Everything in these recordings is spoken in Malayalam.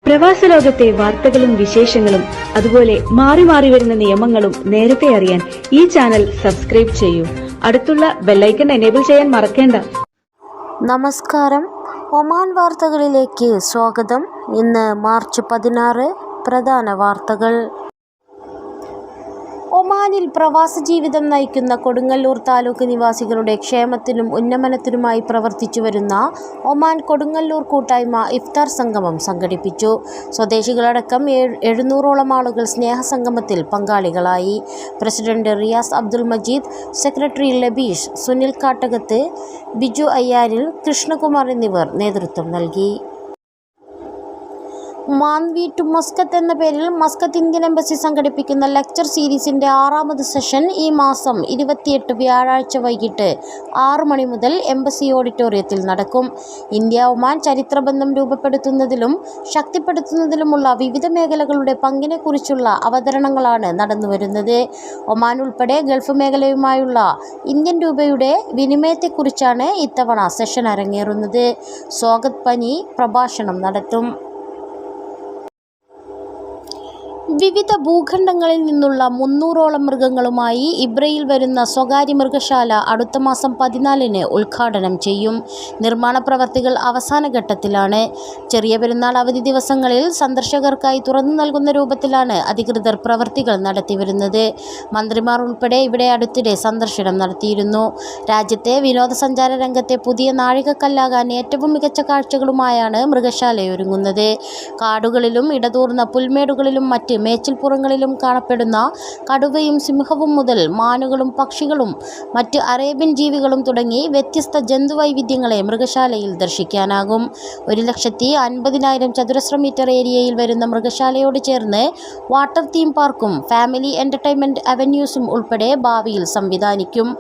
പ്രവാസ ലോകത്തെ വാർത്തകളും വിശേഷങ്ങളും അതുപോലെ മാറി മാറി വരുന്ന നിയമങ്ങളും നേരത്തെ അറിയാൻ ഈ ചാനൽ സബ്സ്ക്രൈബ് ചെയ്യൂ. അടുത്തുള്ള ബെല്ലൈക്കൺ എനേബിൾ ചെയ്യാൻ മറക്കേണ്ട. നമസ്കാരം. ഒമാൻ വാർത്തകളിലേക്ക് സ്വാഗതം. ഇന്ന് മാർച്ച് 16. പ്രധാന വാർത്തകൾ. ഒമാനിൽ പ്രവാസ ജീവിതം നയിക്കുന്ന കൊടുങ്ങല്ലൂർ താലൂക്ക് നിവാസികളുടെ ക്ഷേമത്തിനും ഉന്നമനത്തിനുമായി പ്രവർത്തിച്ചു വരുന്ന ഒമാൻ കൊടുങ്ങല്ലൂർ കൂട്ടായ്മ ഇഫ്താർ സംഗമം സംഘടിപ്പിച്ചു. സ്വദേശികളടക്കം 700ഓളം ആളുകൾ സ്നേഹസംഗമത്തിൽ പങ്കാളികളായി. പ്രസിഡന്റ് റിയാസ് അബ്ദുൽ മജീദ്, സെക്രട്ടറി ലബീഷ്, സുനിൽ കാട്ടകത്ത്, ബിജു അയ്യാരിൽ, കൃഷ്ണകുമാർ എന്നിവർ നേതൃത്വം നൽകി. മാൻവി ടു മസ്കത്ത് എന്ന പേരിൽ മസ്കത്ത് ഇന്ത്യൻ എംബസി സംഘടിപ്പിക്കുന്ന ലെക്ചർ സീരീസിന്റെ 6ാമത് സെഷൻ ഈ മാസം 28 വ്യാഴാഴ്ച വൈകിട്ട് 6 മണി മുതൽ എംബസി ഓഡിറ്റോറിയത്തിൽ നടക്കും. ഇന്ത്യ ഒമാൻ ചരിത്രബന്ധം രൂപപ്പെടുത്തുന്നതിലും ശക്തിപ്പെടുത്തുന്നതിലുമുള്ള വിവിധ മേഖലകളുടെ പങ്കിനെക്കുറിച്ചുള്ള അവതരണങ്ങളാണ് നടന്നുവരുന്നത്. ഒമാൻ ഉൾപ്പെടെ ഗൾഫ് മേഖലയുമായുള്ള ഇന്ത്യൻ രൂപയുടെ വിനിമയത്തെക്കുറിച്ചാണ് ഇത്തവണ സെഷൻ അരങ്ങേറുന്നത്. സ്വാഗത് പനി പ്രഭാഷണം നടത്തും. വിവിധ ഭൂഖണ്ഡങ്ങളിൽ നിന്നുള്ള 300ഓളം മൃഗങ്ങളുമായി ഇബ്രയിൽ വരുന്ന സ്വകാര്യ മൃഗശാല അടുത്ത മാസം 14-ന് ഉദ്ഘാടനം ചെയ്യും. നിർമ്മാണ പ്രവർത്തികൾ അവസാന ഘട്ടത്തിലാണ്. ചെറിയ പെരുന്നാൾ അവധി ദിവസങ്ങളിൽ സന്ദർശകർക്കായി തുറന്നു നൽകുന്ന രൂപത്തിലാണ് അധികൃതർ പ്രവർത്തികൾ നടത്തിവരുന്നത്. മന്ത്രിമാർ ഉൾപ്പെടെ ഇവിടെ അടുത്തിടെ സന്ദർശനം നടത്തിയിരുന്നു. രാജ്യത്തെ വിനോദസഞ്ചാര രംഗത്തെ പുതിയ നാഴികക്കല്ലാകാൻ ഏറ്റവും മികച്ച കാഴ്ചകളുമായാണ് മൃഗശാലയൊരുങ്ങുന്നത്. കാടുകളിലും ഇടതൂർന്ന പുൽമേടുകളിലും മറ്റ് മേച്ചിൽപ്പുറങ്ങളിലും കാണപ്പെടുന്ന കടുവയും സിംഹവും മുതൽ മാനുകളും പക്ഷികളും മറ്റ് അറേബ്യൻ ജീവികളും തുടങ്ങി വ്യത്യസ്ത ജന്തുവൈവിധ്യങ്ങളെ മൃഗശാലയിൽ ദർശിക്കാനാകും. 1,50,000 ചതുരശ്ര മീറ്റർ ഏരിയയിൽ വരുന്ന മൃഗശാലയോട് ചേർന്ന് വാട്ടർ തീം പാർക്കും ഫാമിലി എന്റർടൈൻമെന്റ് അവന്യൂസും ഉൾപ്പെടെ ഭാവിയിൽ സംവിധാനിക്കും.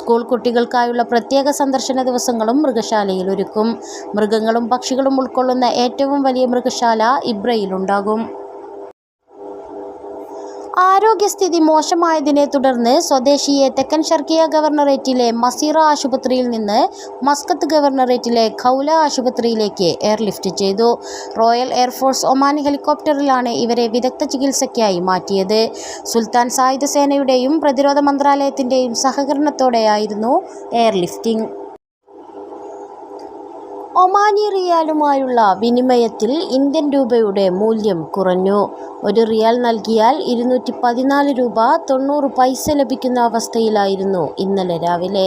സ്കൂൾ കുട്ടികൾക്കായുള്ള പ്രത്യേക സന്ദർശന ദിവസങ്ങളും മൃഗശാലയിൽ ഒരുക്കും. മൃഗങ്ങളും പക്ഷികളും ഉൾക്കൊള്ളുന്ന ഏറ്റവും വലിയ മൃഗശാല ഇബ്രയിലുണ്ടാകും. ആരോഗ്യസ്ഥിതി മോശമായതിനെ തുടർന്ന് സ്വദേശിയെ തെക്കൻ ഷർക്കിയ ഗവർണറേറ്റിലെ മസീറ ആശുപത്രിയിൽ നിന്ന് മസ്കത്ത് ഗവർണറേറ്റിലെ ഖൗല ആശുപത്രിയിലേക്ക് എയർലിഫ്റ്റ് ചെയ്തു. റോയൽ എയർഫോഴ്സ് ഒമാൻ ഹെലികോപ്റ്ററിലാണ് ഇവരെ വിദഗ്ധ ചികിത്സയ്ക്കായി മാറ്റിയത്. സുൽത്താൻ സായുധ സേനയുടെയും പ്രതിരോധ മന്ത്രാലയത്തിൻ്റെയും സഹകരണത്തോടെയായിരുന്നു എയർലിഫ്റ്റിംഗ്. ഒമാനി റിയാലുമായുള്ള വിനിമയത്തിൽ ഇന്ത്യൻ രൂപയുടെ മൂല്യം കുറഞ്ഞു. 1 റിയാൽ നൽകിയാൽ 214 രൂപ 90 പൈസ ലഭിക്കുന്ന അവസ്ഥയിലായിരുന്നു ഇന്നലെ രാവിലെ.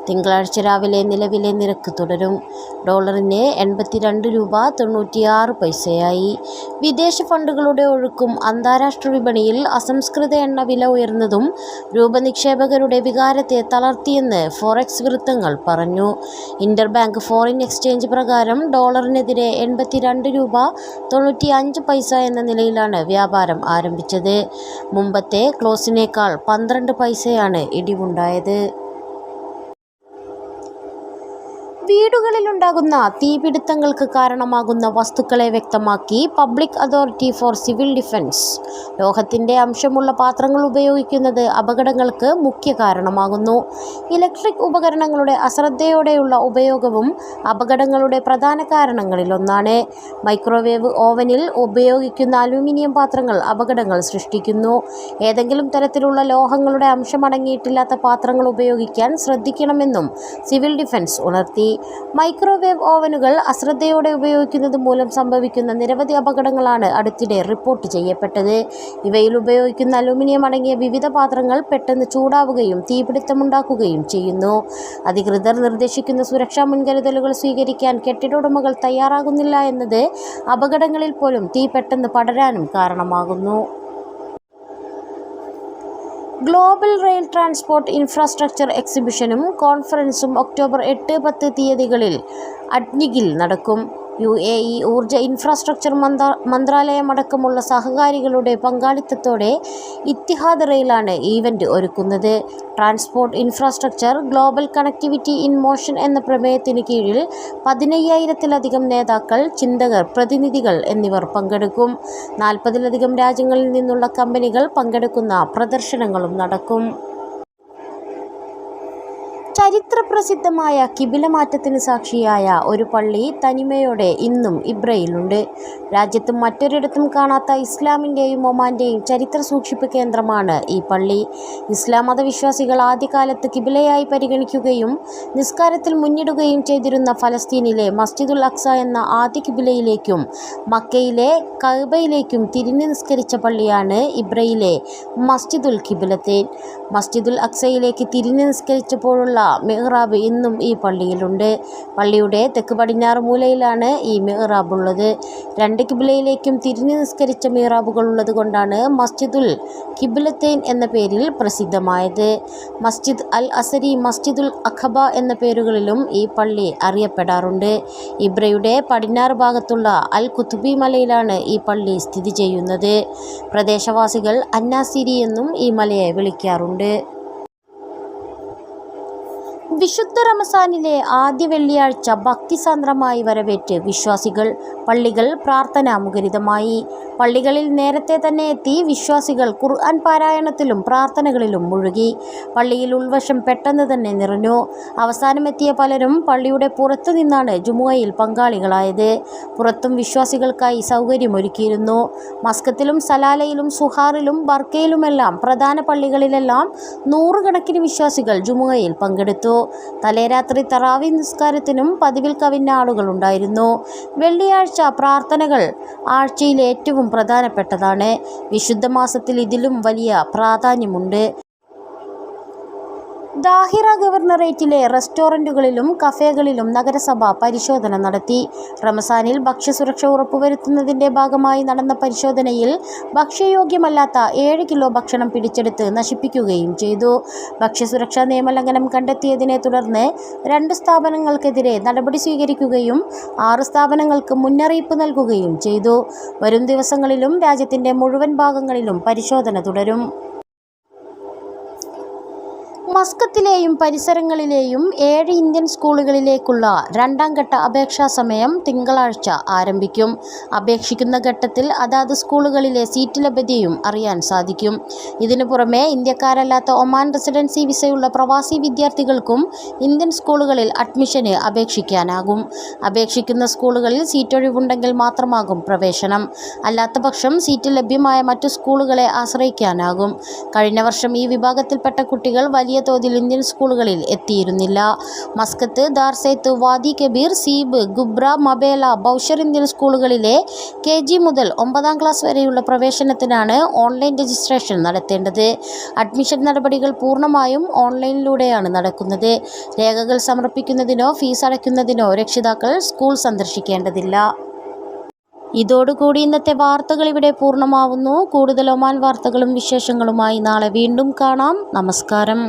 തിങ്കളാഴ്ച രാവിലെ നിലവിലെ നിരക്ക് തുടരും. ഡോളറിന് 82 രൂപ 96 പൈസയായി. വിദേശ ഫണ്ടുകളുടെ ഒഴുക്കും അന്താരാഷ്ട്ര വിപണിയിൽ അസംസ്കൃത എണ്ണ വില ഉയർന്നതും രൂപനിക്ഷേപകരുടെ വികാരത്തെ തളർത്തിയെന്ന് ഫോറക്സ് വൃത്തങ്ങൾ പറഞ്ഞു. ഇന്റർബാങ്ക് ഫോറിൻ എക്സ്ചേഞ്ച് പ്രകാരം ഡോളറിനെതിരെ 82 രൂപ 95 പൈസ എന്ന നിലയിലാണ് വ്യാപാരം ആരംഭിച്ചത്. മുമ്പത്തെ ക്ലോസിനേക്കാൾ 12 പൈസയാണ് ഇടിവുണ്ടായത്. വീടുകളിലുണ്ടാകുന്ന തീപിടുത്തങ്ങൾക്ക് കാരണമാകുന്ന വസ്തുക്കളെ വ്യക്തമാക്കി public authority for civil defence. ലോഹത്തിൻ്റെ അംശമുള്ള പാത്രങ്ങൾ ഉപയോഗിക്കുന്നത് അപകടങ്ങൾക്ക് മുഖ്യ കാരണമാകുന്നു. ഇലക്ട്രിക് ഉപകരണങ്ങളുടെ അശ്രദ്ധയോടെയുള്ള ഉപയോഗവും അപകടങ്ങളുടെ പ്രധാന കാരണങ്ങളിലൊന്നാണ്. മൈക്രോവേവ് ഓവനിൽ ഉപയോഗിക്കുന്ന അലൂമിനിയം പാത്രങ്ങൾ അപകടങ്ങൾ സൃഷ്ടിക്കുന്നു. ഏതെങ്കിലും തരത്തിലുള്ള ലോഹങ്ങളുടെ അംശമടങ്ങിയിട്ടില്ലാത്ത പാത്രങ്ങൾ ഉപയോഗിക്കാൻ ശ്രദ്ധിക്കണമെന്നും സിവിൽ ഡിഫൻസ് ഉണർത്തി. മൈക്രോവേവ് ഓവനുകൾ അശ്രദ്ധയോടെ ഉപയോഗിക്കുന്നത് മൂലം സംഭവിക്കുന്ന നിരവധി അപകടങ്ങളാണ് അടുത്തിടെ റിപ്പോർട്ട് ചെയ്യപ്പെട്ടത്. ഇവയിൽ ഉപയോഗിക്കുന്ന അലൂമിനിയം അടങ്ങിയ വിവിധ പാത്രങ്ങൾ പെട്ടെന്ന് ചൂടാവുകയും തീപിടുത്തമുണ്ടാക്കുകയും ചെയ്യുന്നു. അധികൃതർ നിർദ്ദേശിക്കുന്ന സുരക്ഷാ മുൻകരുതലുകൾ സ്വീകരിക്കാൻ കെട്ടിട ഉടമകൾ തയ്യാറാകുന്നില്ല എന്നത് അപകടങ്ങളിൽ പോലും തീ പെട്ടെന്ന് പടരാനും കാരണമാകുന്നു. ഗ്ലോബൽ റെയിൽ ട്രാൻസ്പോർട്ട് ഇൻഫ്രാസ്ട്രക്ചർ എക്സിബിഷനും കോൺഫറൻസും ഒക്ടോബർ 8-10 തീയതികളിൽ അഡ്നിഗിൽ നടക്കും. UAE ഊർജ ഇൻഫ്രാസ്ട്രക്ചർ മന്ത്രാലയമടക്കമുള്ള സഹകാരികളുടെ പങ്കാളിത്തത്തോടെ ഇത്തിഹാദ് റെയിലാണ് ഈവൻ്റ് ഒരുക്കുന്നത്. Transport infrastructure global connectivity in motion എന്ന പ്രമേയത്തിന് കീഴിൽ 15,000-ത്തിലധികം നേതാക്കൾ, ചിന്തകർ, പ്രതിനിധികൾ എന്നിവർ പങ്കെടുക്കും. 40-ലധികം രാജ്യങ്ങളിൽ നിന്നുള്ള കമ്പനികൾ പങ്കെടുക്കുന്ന പ്രദർശനങ്ങളും നടക്കും. ചരിത്രപ്രസിദ്ധമായ കിബില മാറ്റത്തിന് സാക്ഷിയായ ഒരു പള്ളി തനിമയോടെ ഇന്നും ഇബ്രയിലുണ്ട്. രാജ്യത്ത് മറ്റൊരിടത്തും കാണാത്ത ഇസ്ലാമിൻ്റെയും ഒമാൻ്റെയും ചരിത്ര സൂക്ഷിപ്പ് കേന്ദ്രമാണ് ഈ പള്ളി. ഇസ്ലാം മതവിശ്വാസികൾ ആദ്യകാലത്ത് കിബിലയായി പരിഗണിക്കുകയും നിസ്കാരത്തിൽ മുന്നിടുകയും ചെയ്തിരുന്ന ഫലസ്തീനിലെ മസ്ജിദുൽ അക്സ എന്ന ആദ്യ കിബിലയിലേക്കും മക്കയിലെ കഅബയിലേക്കും തിരിഞ്ഞ് നിസ്കരിച്ച പള്ളിയാണ് ഇബ്രയിലെ മസ്ജിദുൽ കിബിലത്തൈൻ. മസ്ജിദുൽ അക്സയിലേക്ക് തിരിഞ്ഞ് നിസ്കരിച്ചപ്പോഴുള്ള മിഹ്റാബ് ഇന്നും ഈ പള്ളിയിലുണ്ട്. പള്ളിയുടെ തെക്ക് പടിഞ്ഞാറ് മൂലയിലാണ് ഈ മിഹ്റാബ് ഉള്ളത്. രണ്ട് കിബിലയിലേക്കും തിരിഞ്ഞ് നിസ്കരിച്ച മിഹ്റാബുകൾ ഉള്ളത് കൊണ്ടാണ് മസ്ജിദുൽ കിബിലത്തൈൻ എന്ന പേരിൽ പ്രസിദ്ധമായത്. മസ്ജിദ് അൽ അസരി, മസ്ജിദുൽ അഖബ എന്ന പേരുകളിലും ഈ പള്ളി അറിയപ്പെടാറുണ്ട്. ഇബ്രയുടെ പടിഞ്ഞാറ് ഭാഗത്തുള്ള അൽ കുത്തുബി മലയിലാണ് ഈ പള്ളി സ്ഥിതി ചെയ്യുന്നത്. പ്രദേശവാസികൾ അന്നാസിരി എന്നും ഈ മലയെ വിളിക്കാറുണ്ട്. വിശുദ്ധ റമസാനിലെ ആദ്യ വെള്ളിയാഴ്ച ഭക്തിസാന്ദ്രമായി വരവേറ്റ് വിശ്വാസികൾ. പള്ളികൾ പ്രാർത്ഥനാമുഖരിതമായി. പള്ളികളിൽ നേരത്തെ തന്നെ എത്തി വിശ്വാസികൾ ഖുർആൻ പാരായണത്തിലും പ്രാർത്ഥനകളിലും മുഴുകി. പള്ളിയിൽ ഉൾവശം പെട്ടെന്ന് തന്നെ നിറഞ്ഞു. അവസാനമെത്തിയ പലരും പള്ളിയുടെ പുറത്തു നിന്നാണ് ജുമുഅയിൽ പങ്കാളികളായത്. പുറത്തും വിശ്വാസികൾക്കായി സൗകര്യമൊരുക്കിയിരുന്നു. മസ്കത്തിലും സലാലയിലും സുഹാറിലും ബർക്കയിലുമെല്ലാം പ്രധാന പള്ളികളിലെല്ലാം നൂറുകണക്കിന് വിശ്വാസികൾ ജുമുഅയിൽ പങ്കെടുത്തു. തലേരാത്രി തറാവി നിസ്കാരത്തിനും പതിവിൽ കവിഞ്ഞ ആളുകളുണ്ടായിരുന്നു. വെള്ളിയാഴ്ച പ്രാർത്ഥനകൾ ആഴ്ചയിലെ ഏറ്റവും പ്രധാനപ്പെട്ടതാണ്. വിശുദ്ധ മാസത്തിൽ ഇതിലും വലിയ പ്രാധാന്യമുണ്ട്. ദാഹിറ ഗവർണറേറ്റിലെ റെസ്റ്റോറൻറ്റുകളിലും കഫേകളിലും നഗരസഭ പരിശോധന നടത്തി. റമസാനിൽ ഭക്ഷ്യസുരക്ഷ ഉറപ്പുവരുത്തുന്നതിൻ്റെ ഭാഗമായി നടന്ന പരിശോധനയിൽ ഭക്ഷ്യയോഗ്യമല്ലാത്ത 7 കിലോ ഭക്ഷണം പിടിച്ചെടുത്ത് നശിപ്പിക്കുകയും ചെയ്തു. ഭക്ഷ്യസുരക്ഷാ നിയമലംഘനം കണ്ടെത്തിയതിനെ തുടർന്ന് 2 സ്ഥാപനങ്ങൾക്കെതിരെ നടപടി സ്വീകരിക്കുകയും 6 സ്ഥാപനങ്ങൾക്ക് മുന്നറിയിപ്പ് നൽകുകയും ചെയ്തു. വരും ദിവസങ്ങളിലും രാജ്യത്തിൻ്റെ മുഴുവൻ ഭാഗങ്ങളിലും പരിശോധന തുടരും. മസ്കത്തിലെയും പരിസരങ്ങളിലെയും 7 ഇന്ത്യൻ സ്കൂളുകളിലേക്കുള്ള 2ാം ഘട്ട അപേക്ഷാ സമയം തിങ്കളാഴ്ച ആരംഭിക്കും. അപേക്ഷിക്കുന്ന ഘട്ടത്തിൽ അതാത് സ്കൂളുകളിലെ സീറ്റ് ലഭ്യതയും അറിയാൻ സാധിക്കും. ഇതിനു പുറമെ ഇന്ത്യക്കാരല്ലാത്ത ഒമാൻ റെസിഡൻസി വിസയുള്ള പ്രവാസി വിദ്യാർത്ഥികൾക്കും ഇന്ത്യൻ സ്കൂളുകളിൽ അഡ്മിഷന് അപേക്ഷിക്കാനാകും. അപേക്ഷിക്കുന്ന സ്കൂളുകളിൽ സീറ്റൊഴിവുണ്ടെങ്കിൽ മാത്രമാകും പ്രവേശനം. അല്ലാത്തപക്ഷം സീറ്റ് ലഭ്യമായ മറ്റു സ്കൂളുകളെ ആശ്രയിക്കാനാകും. കഴിഞ്ഞ വർഷം ഈ വിഭാഗത്തിൽപ്പെട്ട കുട്ടികൾ വലിയ തോതിൽ ഇന്ത്യൻ സ്കൂളുകളിൽ എത്തിയിരുന്നില്ല. Muscat, Darsait, Wadi Kabir, Seeb, Ghubra, Mabela, Bousher Indian സ്കൂളുകളിലെ KG മുതൽ 9ാം ക്ലാസ് വരെയുള്ള പ്രവേശനത്തിനാണ് ഓൺലൈൻ രജിസ്ട്രേഷൻ നടത്തേണ്ടത്. അഡ്മിഷൻ നടപടികൾ പൂർണ്ണമായും ഓൺലൈനിലൂടെയാണ് നടക്കുന്നത്. രേഖകൾ സമർപ്പിക്കുന്നതിനോ ഫീസ് അടയ്ക്കുന്നതിനോ രക്ഷിതാക്കൾ സ്കൂൾ സന്ദർശിക്കേണ്ടതില്ല. ഇതോടുകൂടി ഇന്നത്തെ വാർത്തകൾ ഇവിടെ പൂർണ്ണമാവുന്നു. കൂടുതൽ ഒമാൻ വാർത്തകളും വിശേഷങ്ങളുമായി നാളെ വീണ്ടും കാണാം. നമസ്കാരം.